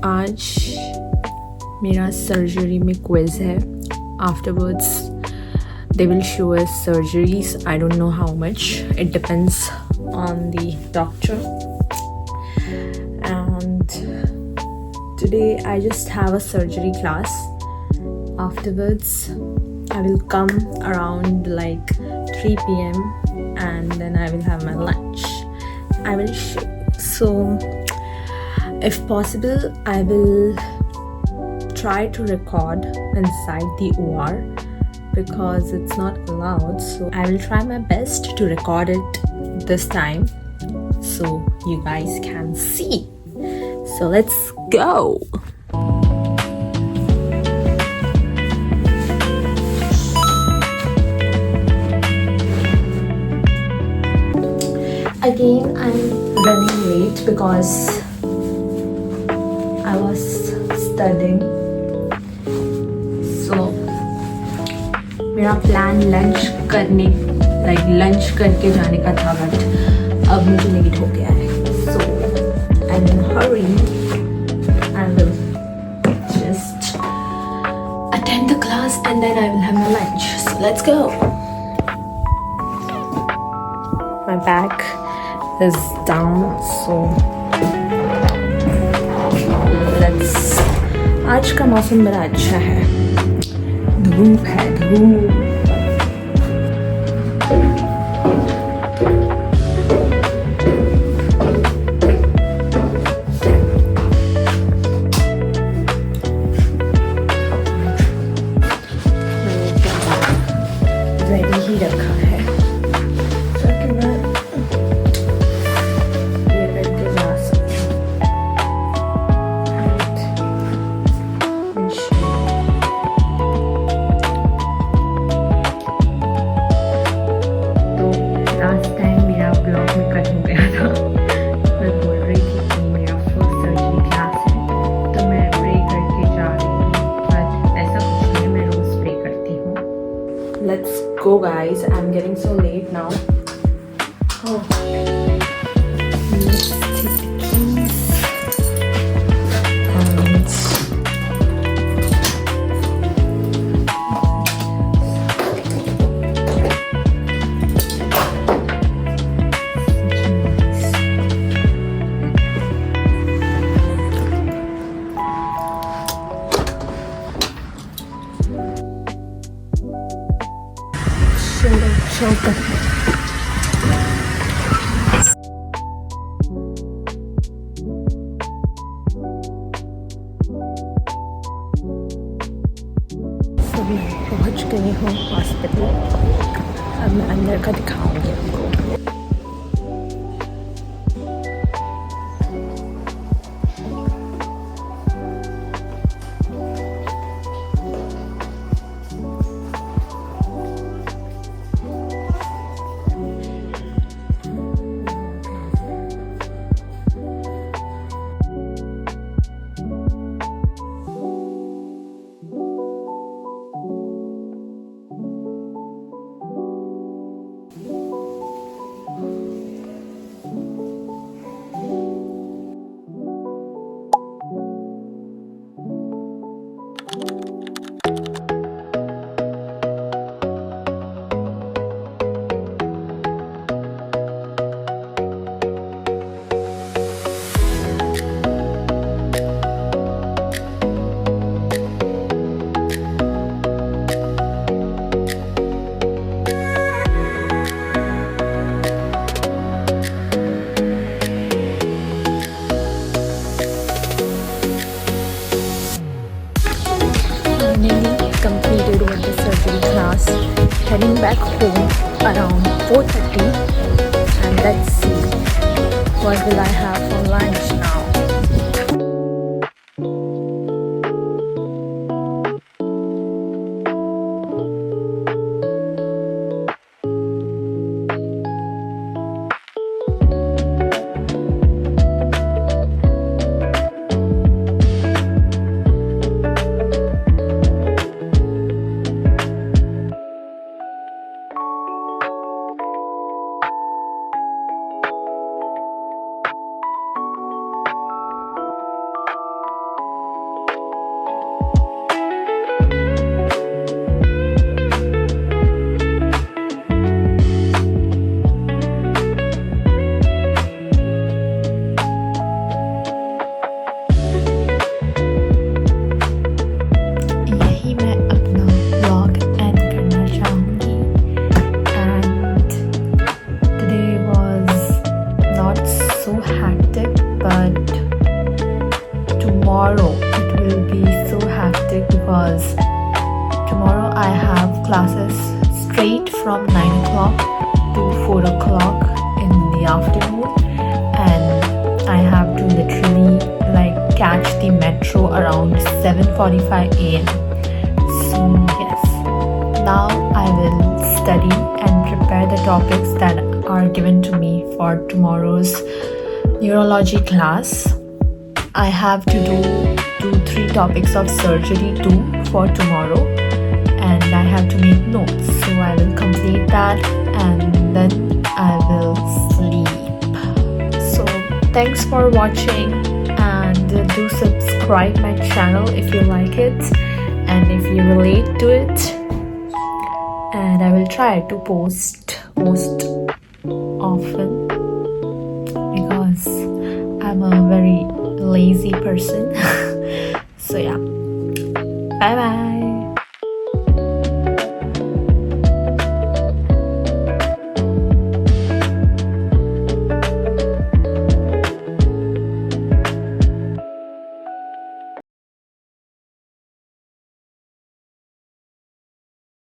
आज मेरा सर्जरी में क्विज है. Afterwards they will show us surgeries. I don't know how much. It depends on the doctor. And today I just have a surgery class. Afterwards I will come around like 3 p.m. and then I will have my lunch. I will show. So if possible I will try to record inside the OR because it's not allowed. So I will try my best to record it this time so you guys can see. So let's go. Again, I'm running late because I was studying. So मेरा plan lunch करके जाने का था, but अब मुझे late हो गया है. So I'm in a hurry. I will just attend the class and then I will have my lunch. So let's go. My back is down, so let's. आज का मौसम बड़ा अच्छा है. धूप है, धूप. रेडी ही रखा है. Let's go, guys. I'm getting so late now. Oh. Let's take the keys. And shoulder. सभी पहुंच गए हो हॉस्पिटल. अब मैं अंदर का दिखाऊंगी आपको. Completed with the surgery class, heading back home around 4:30, and let's see what will I have for lunch now. because tomorrow I have classes straight from 9 o'clock to 4 o'clock in the afternoon, and I have to literally catch the metro around 7:45 a.m. So yes, now I will study and prepare the topics that are given to me for tomorrow's neurology class. I have to do 2-3 topics of surgery too for tomorrow, and I have to make notes. So I will complete that and then I will sleep. So thanks for watching, and do subscribe my channel if you like it and if you relate to it, and I will try to post most often because I'm a very lazy person. So yeah, bye bye.